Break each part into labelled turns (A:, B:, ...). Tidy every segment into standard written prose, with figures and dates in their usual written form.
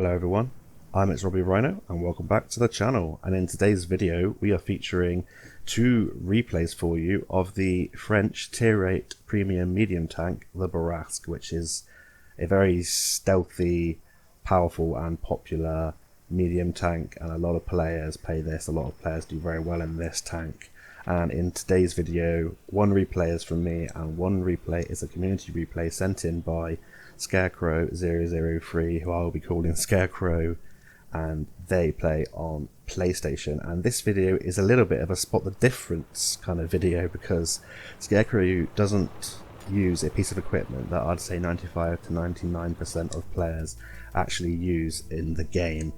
A: Hello everyone, it's Robbie Rhino and welcome back to the channel, and in today's video we are featuring two replays for you of the French Tier 8 premium medium tank, the Bourrasque, which is a very stealthy, powerful and popular medium tank, and a lot of players play this, a lot of players do very well in this tank. And in today's video, one replay is from me and one replay is a community replay sent in by Scarecrow003, who I'll be calling Scarecrow, and they play on PlayStation. And this video is a little bit of a spot the difference kind of video, because Scarecrow doesn't use a piece of equipment that I'd say 95 to 99% of players actually use in the game.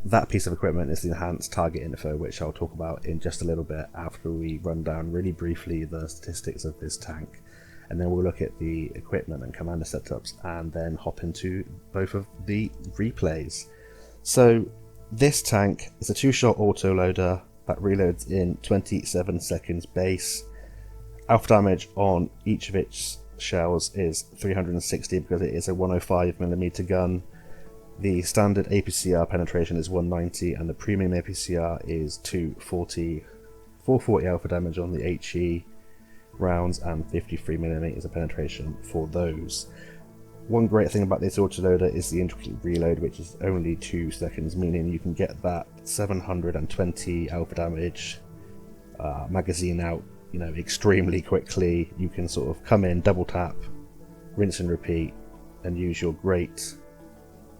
A: That piece of equipment is the enhanced target info, which I'll talk about in just a little bit after we run down really briefly the statistics of this tank. And then we'll look at the equipment and commander setups and then hop into both of the replays. So this tank is a 2-shot autoloader that reloads in 27 seconds base. Alpha damage on each of its shells is 360 because it is a 105mm gun. The standard APCR penetration is 190 and the premium APCR is 240. 440 alpha damage on the HE rounds and 53mm of penetration for those. One great thing about this autoloader is the intricate reload, which is only 2 seconds, meaning you can get that 720 alpha damage magazine out, extremely quickly. You can sort of come in, double tap, rinse and repeat, and use your great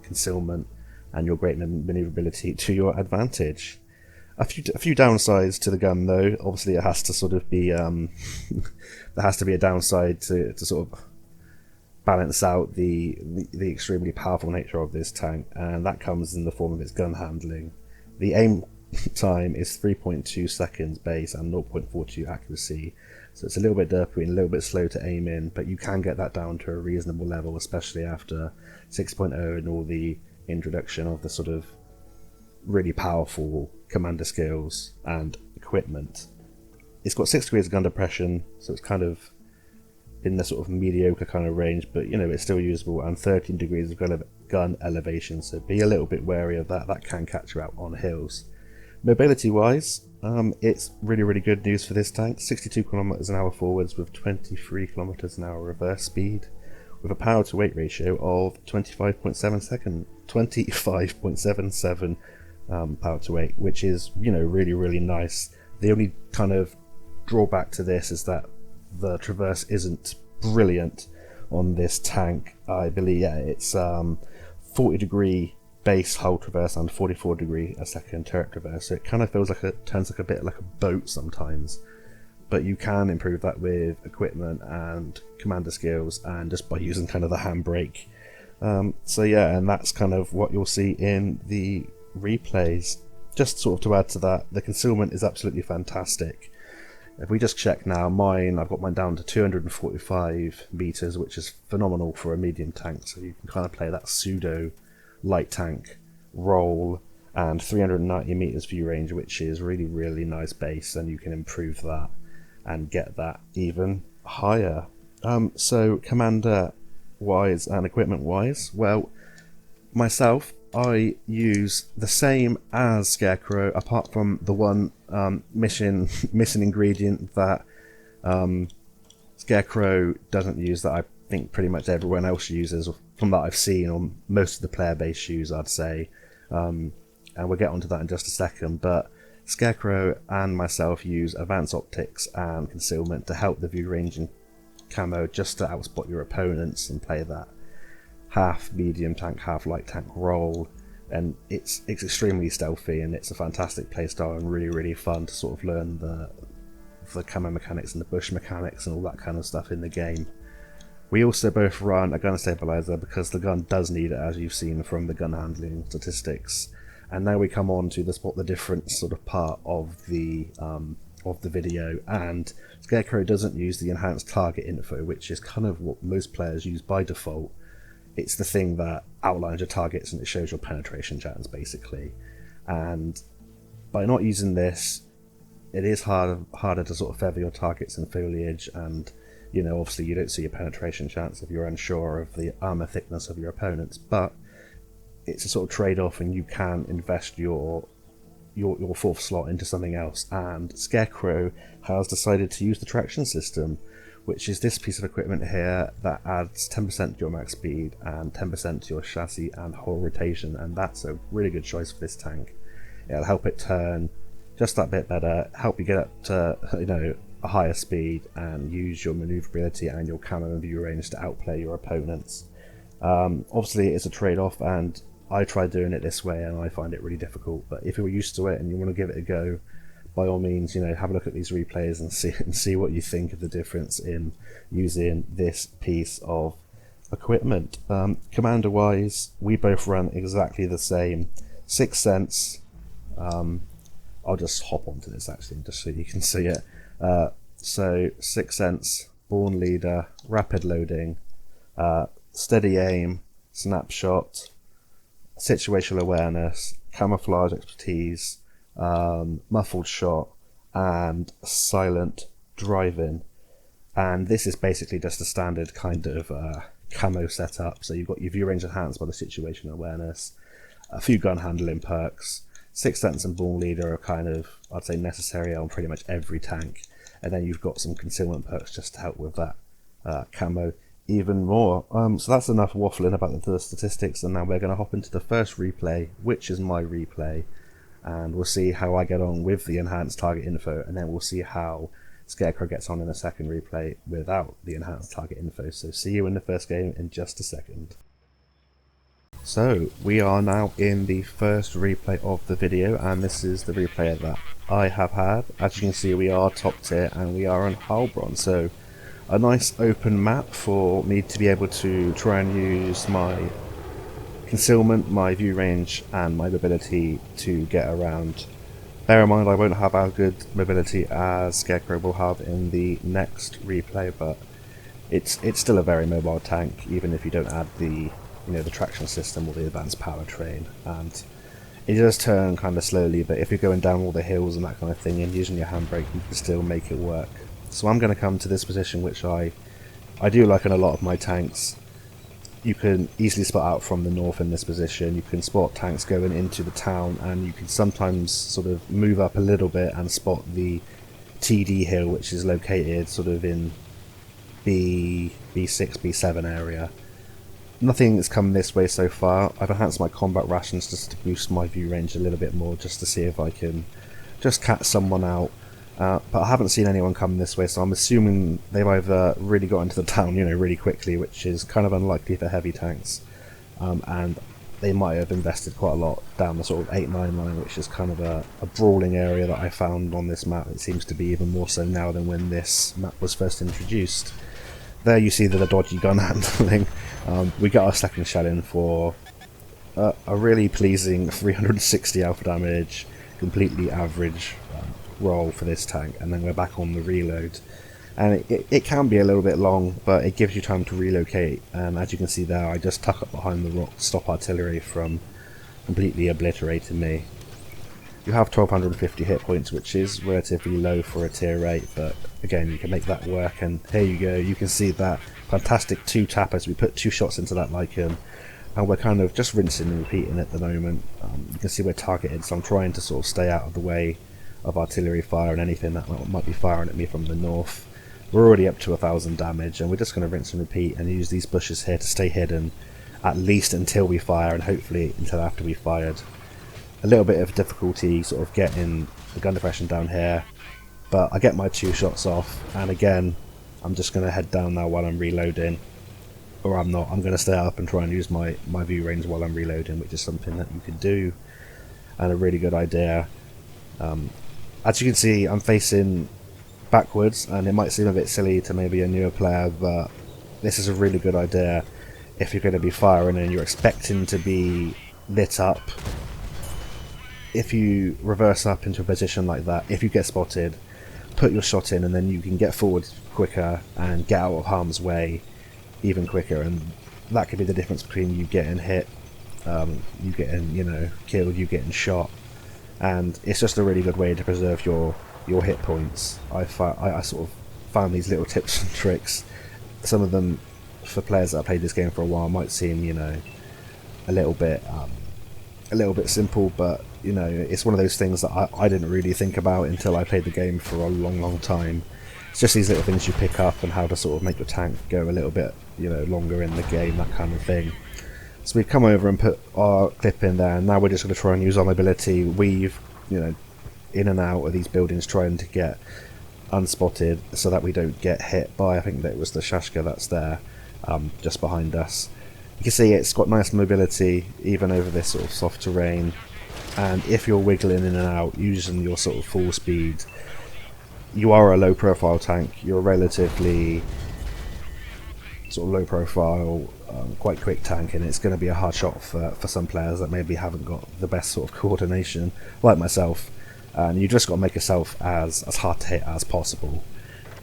A: concealment and your great maneuverability to your advantage. A few downsides to the gun though. Obviously it has to sort of be there has to be a downside to sort of balance out the extremely powerful nature of this tank, and that comes in the form of its gun handling. The aim time is 3.2 seconds base and 0.42 accuracy, so it's a little bit derpy and a little bit slow to aim in, but you can get that down to a reasonable level, especially after 6.0 and all the introduction of the sort of really powerful commander skills and equipment. It's got 6 degrees of gun depression, so it's kind of in the sort of mediocre kind of range, but it's still usable, and 13 degrees of gun elevation, so be a little bit wary of that. That can catch you out on hills. Mobility wise, it's really good news for this tank. 62 kilometers an hour forwards with 23 kilometers an hour reverse speed, with a power to weight ratio of 25.77 power to weight, which is really nice. The only kind of drawback to this is that the traverse isn't brilliant on this tank. I believe it's 40 degree base hull traverse and 44 degree a second turret traverse, so it kind of feels like turns like a bit like a boat sometimes, but you can improve that with equipment and commander skills and just by using kind of the handbrake. So yeah, and that's kind of what you'll see in the replays. Just sort of to add to that, the concealment is absolutely fantastic. If we just check now, I've got mine down to 245 meters, which is phenomenal for a medium tank, so you can kind of play that pseudo light tank role, and 390 meters view range, which is really nice base, and you can improve that and get that even higher. So commander wise and equipment wise, well, myself, I use the same as Scarecrow, apart from the one missing ingredient that Scarecrow doesn't use, that I think pretty much everyone else uses, from that I've seen on most of the player base use, I'd say. And we'll get onto that in just a second, but Scarecrow and myself use advanced optics and concealment to help the view range and camo, just to outspot your opponents and play that half medium tank, half light tank role. And it's extremely stealthy, and it's a fantastic playstyle and really fun to sort of learn the camo mechanics and the bush mechanics and all that kind of stuff in the game. We also both run a gun stabilizer because the gun does need it, as you've seen from the gun handling statistics. And now we come on to the spot the difference sort of part of the video, and Scarecrow doesn't use the enhanced target info, which is kind of what most players use by default. It's the thing that outlines your targets and it shows your penetration chance basically. And by not using this, it is harder to sort of feather your targets in foliage, and obviously you don't see your penetration chance if you're unsure of the armor thickness of your opponents, but it's a sort of trade-off, and you can invest your fourth slot into something else. And Scarecrow has decided to use the traction system, which is this piece of equipment here that adds 10% to your max speed and 10% to your chassis and hull rotation, and that's a really good choice for this tank. It'll help it turn just that bit better, help you get up to, you know, a higher speed, and use your maneuverability and your camo and view range to outplay your opponents. Obviously it's a trade-off, and I tried doing it this way and I find it really difficult, but if you're used to it and you want to give it a go, by all means, you know, have a look at these replays and see what you think of the difference in using this piece of equipment. Commander wise, we both run exactly the same. 6 cents. I'll just hop onto this actually just so you can see it. So 6 cents, Born Leader, rapid loading, steady aim, snapshot, situational awareness, camouflage expertise, muffled shot, and silent driving. And this is basically just a standard kind of camo setup. So you've got your view range enhanced by the situational awareness, a few gun handling perks. 6 cents and Born Leader are kind of, I'd say, necessary on pretty much every tank, and then you've got some concealment perks just to help with that camo even more. So that's enough waffling about the statistics, and now we're going to hop into the first replay, which is my replay, and we'll see how I get on with the enhanced target info, and then we'll see how Scarecrow gets on in a second replay without the enhanced target info. So see you in the first game in just a second. So we are now in the first replay of the video, and this is the replay that I have had. As you can see, we are top tier and we are on Heilbronn, so a nice open map for me to be able to try and use my concealment, my view range and my mobility to get around. Bear in mind I won't have as good mobility as Scarecrow will have in the next replay, but it's still a very mobile tank, even if you don't add the the traction system or the advanced powertrain, and it does turn kind of slowly, but if you're going down all the hills and that kind of thing and using your handbrake, you can still make it work. So I'm going to come to this position, which I do like in a lot of my tanks. You can easily spot out from the north in this position. You can spot tanks going into the town, and you can sometimes sort of move up a little bit and spot the TD hill, which is located sort of in B6, B7 area. Nothing has come this way so far. I've enhanced my combat rations just to boost my view range a little bit more, just to see if I can just catch someone out. But I haven't seen anyone come this way, so I'm assuming they've either really got into the town, really quickly, which is kind of unlikely for heavy tanks, and they might have invested quite a lot down the sort of 8-9 line, which is kind of a brawling area that I found on this map. It seems to be even more so now than when this map was first introduced. There you see the dodgy gun handling. We got our second shell in for a really pleasing 360 alpha damage, completely average roll for this tank, and then we're back on the reload. And it can be a little bit long, but it gives you time to relocate, and as you can see there, I just tuck up behind the rock to stop artillery from completely obliterating me. You have 1250 hit points, which is relatively low for a tier 8, but again, you can make that work, and here you go, you can see that fantastic 2 tap as we put 2 shots into that Lycan, and we're kind of just rinsing and repeating at the moment. You can see we're targeted, so I'm trying to sort of stay out of the way of artillery fire and anything that might be firing at me from the north. We're already up to 1000 damage, and we're just going to rinse and repeat and use these bushes here to stay hidden, at least until we fire, and hopefully until after we fired. A little bit of difficulty sort of getting the gun depression down here, but I get my 2 shots off, and again I'm just going to head down now while I'm reloading, or I'm not, I'm going to stay up and try and use my view range while I'm reloading, which is something that you can do, and a really good idea. As you can see, I'm facing backwards, and it might seem a bit silly to maybe a newer player, but this is a really good idea if you're going to be firing and you're expecting to be lit up. If you reverse up into a position like that, if you get spotted, put your shot in, and then you can get forward quicker and get out of harm's way even quicker, and that could be the difference between you getting hit, you getting killed, you getting shot, and it's just a really good way to preserve your hit points. I sort of found these little tips and tricks. Some of them, for players that have played this game for a while, might seem a little bit simple, but you know, it's one of those things that I didn't really think about until I played the game for a long time. It's just these little things you pick up and how to sort of make your tank go a little bit, you know, longer in the game, that kind of thing. So we've come over and put our clip in there, and now we're just going to try and use our mobility, weave, you know, in and out of these buildings, trying to get unspotted so that we don't get hit by, I think that it was the Shashka that's there, just behind us. You can see it's got nice mobility even over this sort of soft terrain, and if you're wiggling in and out using your sort of full speed, you are a low profile tank. You're a relatively sort of low profile, quite quick tank, and it's going to be a hard shot for some players that maybe haven't got the best sort of coordination, like myself. And you just got to make yourself as hard to hit as possible.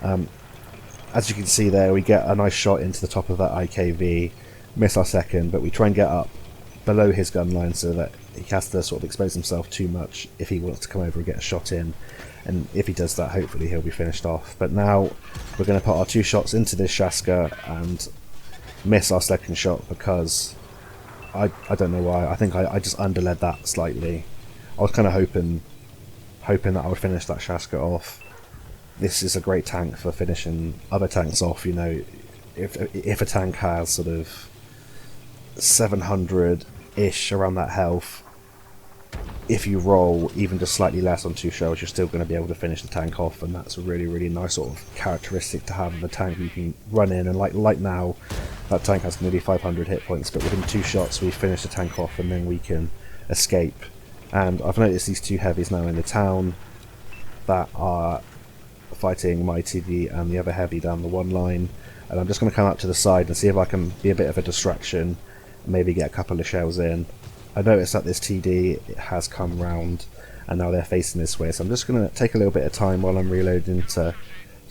A: As you can see there, we get a nice shot into the top of that IKV, miss our second, but we try and get up below his gun line so that he has to sort of expose himself too much if he wants to come over and get a shot in. And if he does that, hopefully he'll be finished off. But now we're going to put our 2 shots into this Shaska and miss our second shot because I don't know why. I think I just underled that slightly. I was kind of hoping that I would finish that Shaska off. This is a great tank for finishing other tanks off. You know, if a tank has sort of 700-ish around that health, if you roll even just slightly less on 2 shells, you're still going to be able to finish the tank off, and that's a really nice sort of characteristic to have of the tank. You can run in, and like now, that tank has nearly 500 hit points, but within 2 shots we finish the tank off and then we can escape. And I've noticed these 2 heavies now in the town that are fighting my TD and the other heavy down the one line, and I'm just going to come up to the side and see if I can be a bit of a distraction and maybe get a couple of shells in. I noticed that this TD has come round and now they're facing this way, so I'm just going to take a little bit of time while I'm reloading to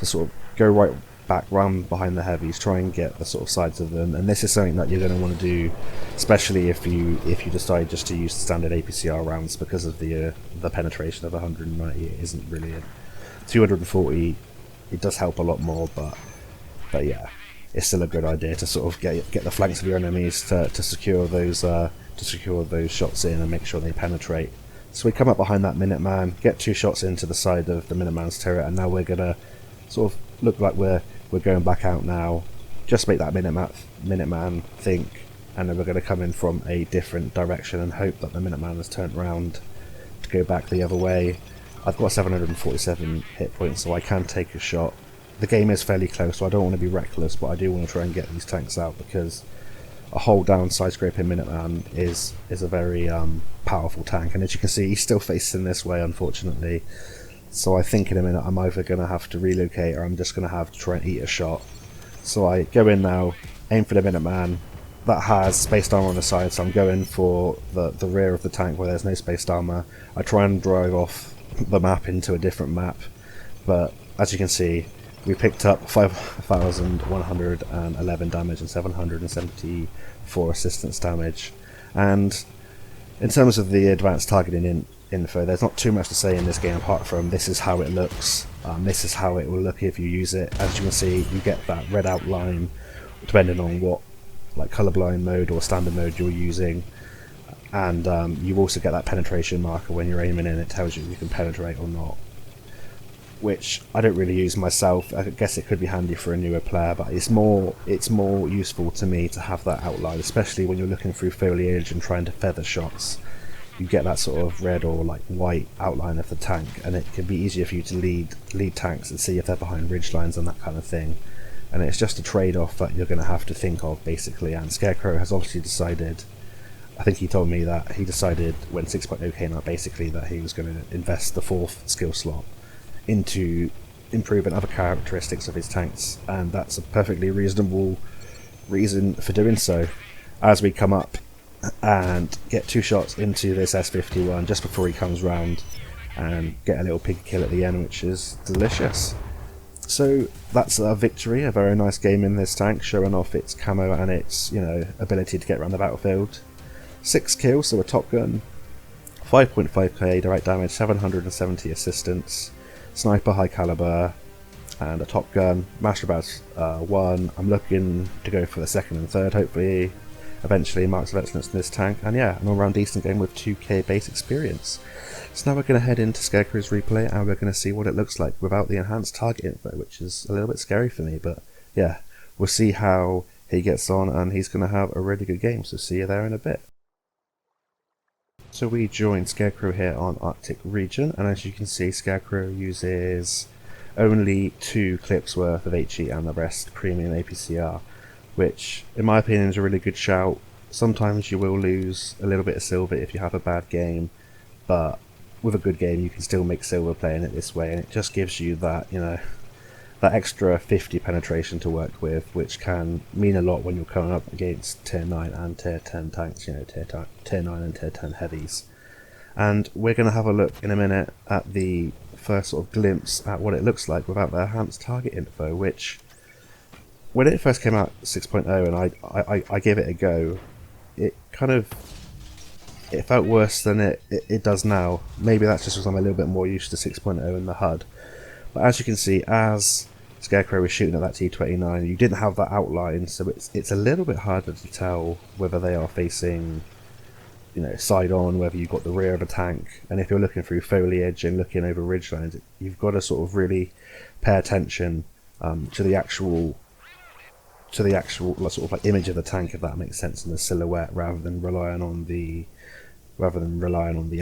A: sort of go right back round behind the heavies, try and get the sort of sides of them. And this is something that you're going to want to do, especially if you decide just to use the standard APCR rounds, because of the penetration of 190. It isn't brilliant. 240, it does help a lot more, but yeah, it's still a good idea to sort of get the flanks of your enemies to secure those shots in and make sure they penetrate. So we come up behind that Minuteman, get 2 shots into the side of the Minuteman's turret, and now we're gonna sort of look like we're going back out now. Just make that Minuteman think, and then we're gonna come in from a different direction and hope that the Minuteman has turned around to go back the other way. I've got 747 hit points, so I can take a shot. The game is fairly close, so I don't want to be reckless, but I do want to try and get these tanks out, because a hold down side scraping Minuteman is a very powerful tank, and as you can see, he's still facing this way, unfortunately. So I think in a minute I'm either going to have to relocate, or I'm just going to have to try and eat a shot. So I go in now, aim for the Minuteman. That has spaced armor on the side, so I'm going for the rear of the tank where there's no spaced armor. I try and drive off the map into a different map, but as you can see, we picked up 5,111 damage and 774 assistance damage. And in terms of the advanced targeting info, there's not too much to say in this game apart from this is how it looks. This is how it will look if you use it. As you can see, you get that red outline depending on what like colorblind mode or standard mode you're using, and you also get that penetration marker when you're aiming in. It tells you if you can penetrate or not, which I don't really use myself. I guess it could be handy for a newer player, but it's more useful to me to have that outline, especially when you're looking through foliage and trying to feather shots. You get that sort of red or like white outline of the tank, and it can be easier for you to lead tanks and see if they're behind ridge lines and that kind of thing. And it's just a trade-off that you're going to have to think of, basically. And Scarecrow has obviously decided, I think he told me that he decided when 6.0 came out, basically, that he was going to invest the 4th skill slot into improving other characteristics of his tanks, and that's a perfectly reasonable reason for doing so. As we come up and get 2 shots into this S51 just before he comes round, and get a little pig kill at the end, which is delicious. So that's a victory, a very nice game in this tank, showing off its camo and its, you know, ability to get around the battlefield. 6 kills, so a top gun, 5.5k direct damage, 770 assistance, sniper high caliber, and a top gun. Master Badge 1. I'm looking to go for the 2nd and 3rd, hopefully. eventually marks of excellence in this tank, and yeah, an all-round decent game with 2k base experience. So now we're going to head into Scarecrow's replay, and we're going to see what it looks like without the enhanced target info, which is a little bit scary for me, but yeah, we'll see how he gets on, and he's going to have a really good game, so see you there in a bit. So we joined Scarecrow here on Arctic region, and as you can see, Scarecrow uses only 2 clips worth of HE and the rest premium APCR, which in my opinion is a really good shout. Sometimes you will lose a little bit of silver if you have a bad game, but with a good game you can still make silver playing it this way, and it just gives you that, you know, that extra 50 penetration to work with, which can mean a lot when you're coming up against tier 9 and tier 10 tanks, you know, tier 9 and tier 10 heavies. And we're going to have a look in a minute at the first sort of glimpse at what it looks like without the enhanced target info, which when it first came out 6.0 and I gave it a go, it felt worse than it does now. Maybe that's just because I'm a little bit more used to 6.0 in the HUD. But as you can see, as Scarecrow was shooting at that T29, you didn't have that outline, so it's a little bit harder to tell whether they are facing, you know, side on, whether you've got the rear of a tank, and if you're looking through foliage and looking over ridgelines, you've got to sort of really pay attention to the actual sort of like image of the tank, if that makes sense, in the silhouette, rather than relying on the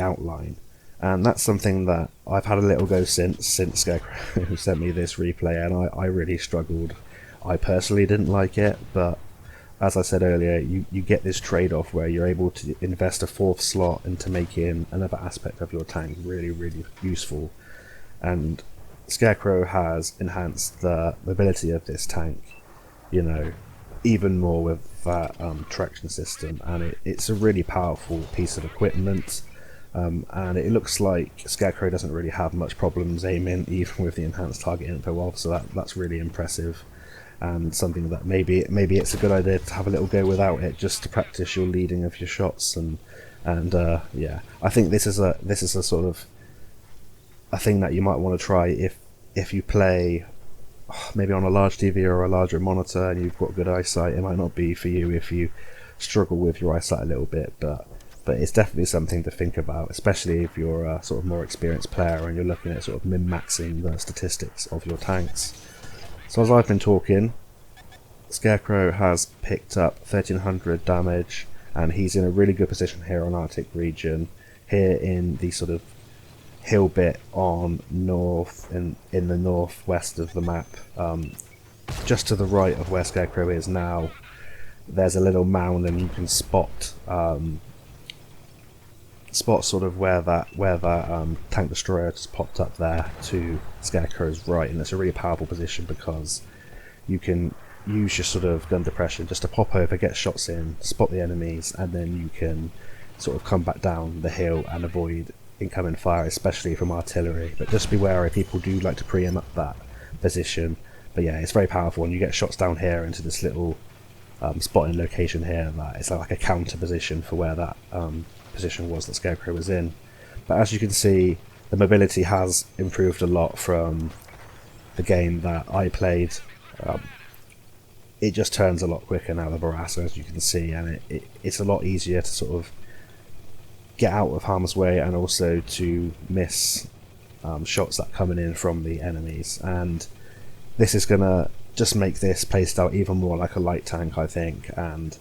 A: outline. And that's something that I've had a little go since Scarecrow sent me this replay, and I really struggled. I personally didn't like it, but as I said earlier, you get this trade-off where you're able to invest a 4th slot into making another aspect of your tank really, really useful. And Scarecrow has enhanced the mobility of this tank, you know, even more with that traction system, and it's a really powerful piece of equipment. And it looks like Scarecrow doesn't really have much problems aiming, even with the enhanced target info off, so that's really impressive, and something that maybe it's a good idea to have a little go without it, just to practice your leading of your shots. And yeah, I think this is a sort of a thing that you might want to try if you play maybe on a large TV or a larger monitor and you've got good eyesight. It might not be for you if you struggle with your eyesight a little bit, but it's definitely something to think about, especially if you're a sort of more experienced player and you're looking at sort of min-maxing the statistics of your tanks. So as I've been talking, Scarecrow has picked up 1300 damage, and he's in a really good position here on Arctic region, here in the sort of hill bit on north, in the northwest of the map. Just to the right of where Scarecrow is now, there's a little mound, and you can spot sort of where that tank destroyer just popped up there to Scarecrow's right, and it's a really powerful position because you can use your sort of gun depression just to pop over, get shots in, spot the enemies, and then you can sort of come back down the hill and avoid incoming fire, especially from artillery. But just be wary, people do like to preempt that position. But yeah, it's very powerful, and you get shots down here into this little spotting location here, that it's like a counter position for where that position was that Scarecrow was in. But as you can see, the mobility has improved a lot from the game that I played. It just turns a lot quicker now, the Bourrasque, as you can see, and it's a lot easier to sort of get out of harm's way, and also to miss shots that are coming in from the enemies. And this is gonna just make this playstyle even more like a light tank, I think. And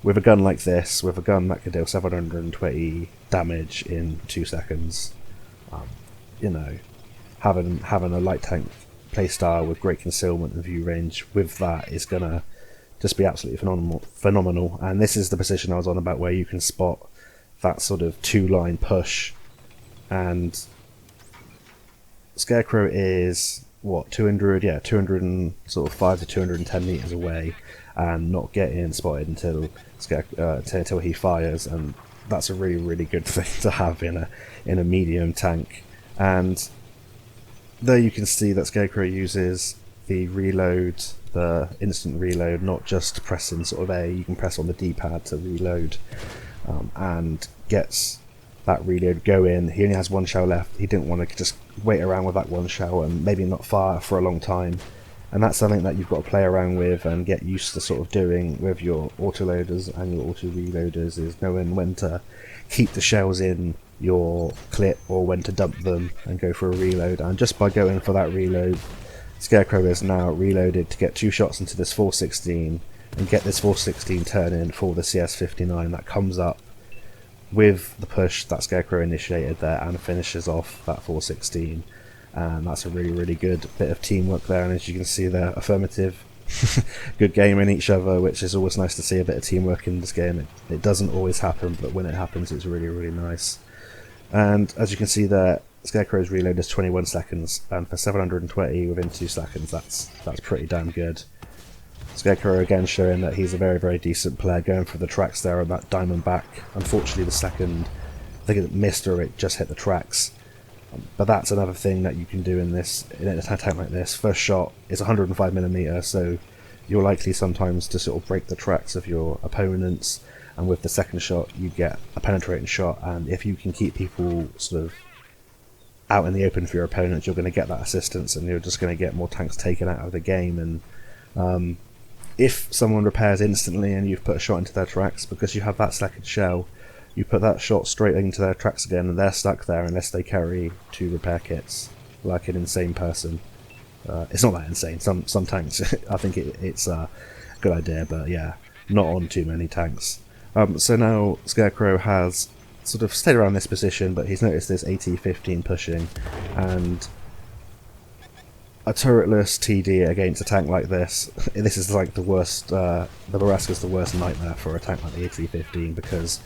A: with a gun like this, with a gun that can deal 720 damage in 2 seconds, you know, having a light tank playstyle with great concealment and view range with that is gonna just be absolutely phenomenal. And this is the position I was on about, where you can spot that sort of 2-line push, and Scarecrow is what, 205 to 210 meters away, and not getting spotted until he fires, and that's a really, really good thing to have in a medium tank. And there you can see that Scarecrow uses the reload, the instant reload, not just pressing sort of A. You can press on the D-pad to reload, and gets that reload going. He only has 1 shell left. He didn't want to just wait around with that 1 shell and maybe not fire for a long time. And that's something that you've got to play around with and get used to sort of doing with your autoloaders and your auto reloaders, is knowing when to keep the shells in your clip or when to dump them and go for a reload. And just by going for that reload, Scarecrow is now reloaded to get 2 shots into this 416 and get this 416 turn in for the CS59 that comes up with the push that Scarecrow initiated there and finishes off that 416. And that's a really good bit of teamwork there, and as you can see there, affirmative. Good game in each other, which is always nice to see a bit of teamwork in this game. It doesn't always happen, but when it happens it's really nice. And as you can see there, Scarecrow's reload is 21 seconds, and for 720 within 2 seconds, that's pretty damn good. Scarecrow again showing that he's a very decent player, going for the tracks there on that diamond back. Unfortunately the second, I think it missed or it just hit the tracks. But that's another thing that you can do in an attack like this. First shot is 105mm, so you're likely sometimes to sort of break the tracks of your opponents, and with the second shot you get a penetrating shot, and if you can keep people sort of out in the open for your opponents, you're going to get that assistance and you're just going to get more tanks taken out of the game. And if someone repairs instantly and you've put a shot into their tracks, because you have that second shell, you put that shot straight into their tracks again and they're stuck there unless they carry 2 repair kits, like an insane person. It's not that insane, some tanks, I think it's a good idea, but yeah, not on too many tanks. So now Scarecrow has sort of stayed around this position, but he's noticed this AT-15 pushing, and a turretless TD against a tank like this is like the worst, the Bourrasque is the worst nightmare for a tank like the AT-15, because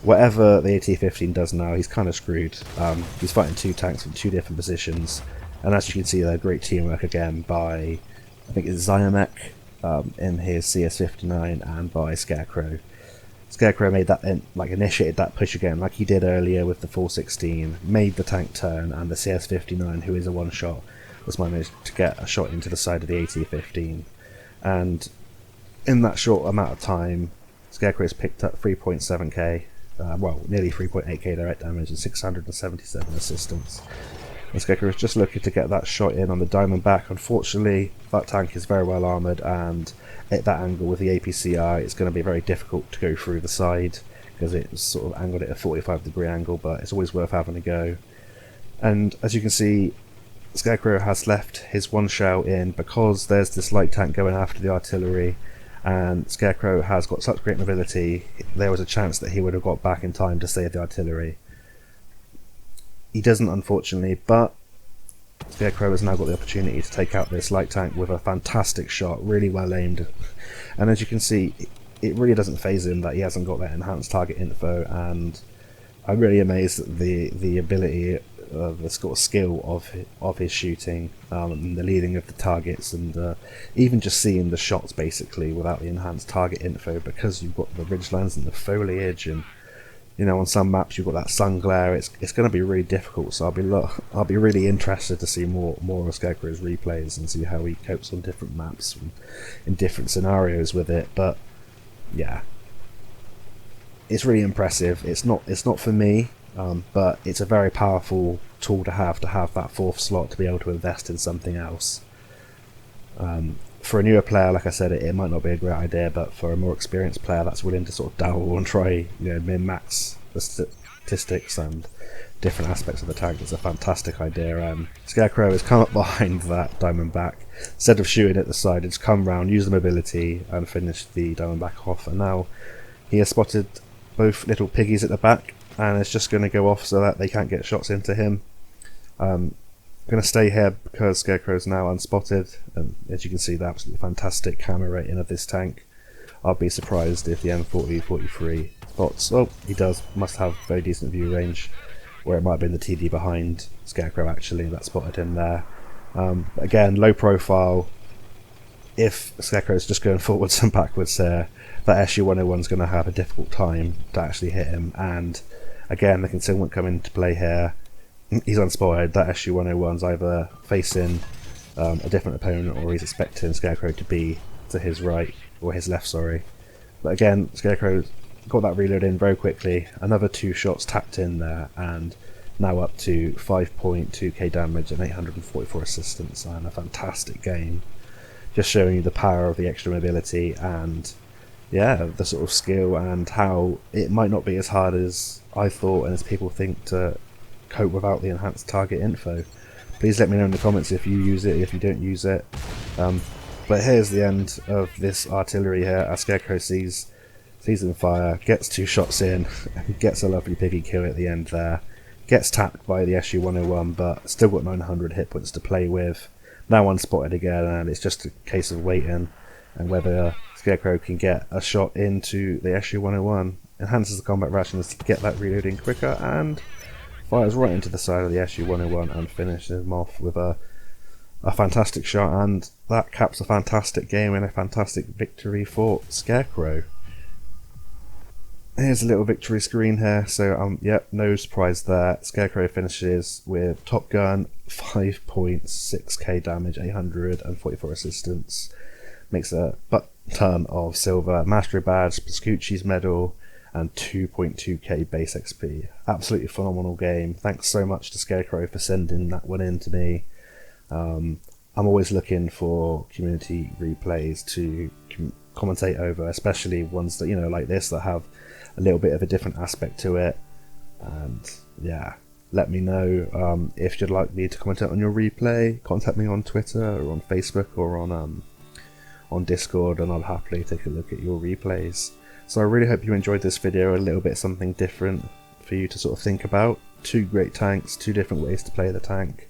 A: whatever the AT-15 does now, he's kind of screwed. He's fighting 2 tanks from 2 different positions, and as you can see there, great teamwork again by, I think it's Zymek in his CS59, and by Scarecrow. Scarecrow made that, initiated that push again, like he did earlier with the 416, made the tank turn, and the CS59, who is a one-shot, was managed to get a shot into the side of the AT-15. And in that short amount of time, Scarecrow's picked up 3.7k, well, nearly 3.8k direct damage and 677 assistance. And Scarecrow is just looking to get that shot in on the diamond back. Unfortunately, that tank is very well armoured, and at that angle with the APCI, it's going to be very difficult to go through the side, because it's sort of angled at a 45-degree angle, but it's always worth having a go. And as you can see, Scarecrow has left his 1 shell in because there's this light tank going after the artillery, and Scarecrow has got such great mobility, there was a chance that he would have got back in time to save the artillery. He doesn't, unfortunately, but Scarecrow has now got the opportunity to take out this light tank with a fantastic shot, really well aimed. And as you can see, it really doesn't faze him that he hasn't got that enhanced target info, and I'm really amazed at the ability, the sort of skill of his shooting, and the leading of the targets, and even just seeing the shots basically without the enhanced target info, because you've got the ridgelands and the foliage, and you know, on some maps you've got that sun glare. It's going to be really difficult, so I'll be really interested to see more of Scarecrow's replays and see how he copes on different maps and in different scenarios with it. But yeah, it's really impressive. It's not for me, but it's a very powerful tool to have that 4th slot to be able to invest in something else. For a newer player, like I said, it might not be a great idea, but for a more experienced player that's willing to sort of dabble and try, min-max the statistics and different aspects of the tank, it's a fantastic idea. Scarecrow has come up behind that diamond back, instead of shooting at the side, it's come round, used the mobility and finished the diamond back off, and now he has spotted both little piggies at the back, and it's just going to go off so that they can't get shots into him. I'm going to stay here because Scarecrow is now unspotted, and as you can see, the absolutely fantastic camera rating of this tank. I'll be surprised if the M40-43 spots. Oh, he must have very decent view range, where it might have been the TD behind Scarecrow actually that spotted him there. Again, low profile. If Scarecrow is just going forwards and backwards there, that SU-101 is going to have a difficult time to actually hit him, and again the concealment come into play here. He's unspotted. That SU-101's either facing a different opponent, or he's expecting Scarecrow to be to his right, or his left, sorry. But again, Scarecrow got that reload in very quickly, another 2 shots tapped in there, and now up to 5.2k damage and 844 assistance, and a fantastic game. just showing you the power of the extra mobility and yeah, the sort of skill and how it might not be as hard as I thought and as people think to cope without the enhanced target info. Please let me know in the comments if you use it, if you don't use it. But here's the end of this artillery here. Our Scarecrow sees him fire, gets 2 shots in, gets a lovely piggy kill at the end there. Gets tapped by the SU-101, but still got 900 hit points to play with. Now unspotted again, and it's just a case of waiting and whether Scarecrow can get a shot into the SU-101. Enhances the combat rations to get that reloading quicker, and fires right into the side of the SU-101 and finishes him off with a fantastic shot, and that caps a fantastic game and a fantastic victory for Scarecrow. Here's a little victory screen here, so yep, no surprise there. Scarecrow finishes with Top Gun, 5.6k damage, 844 assistance, makes a butt ton of silver, Mastery Badge, Pascucci's Medal, and 2.2k base XP. Absolutely phenomenal game. Thanks so much to Scarecrow for sending that one in to me. I'm always looking for community replays to commentate over, especially ones that, you know, like this, that have a little bit of a different aspect to it. And yeah, let me know if you'd like me to commentate on your replay. Contact me on Twitter or on Facebook or on Discord, and I'll happily take a look at your replays. So I really hope you enjoyed this video, a little bit something different for you to sort of think about. 2 great tanks, 2 different ways to play the tank.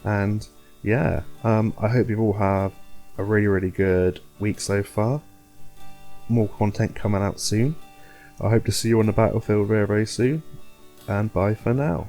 A: And yeah, I hope you all have a really good week so far. More content coming out soon. I hope to see you on the battlefield very soon, and bye for now.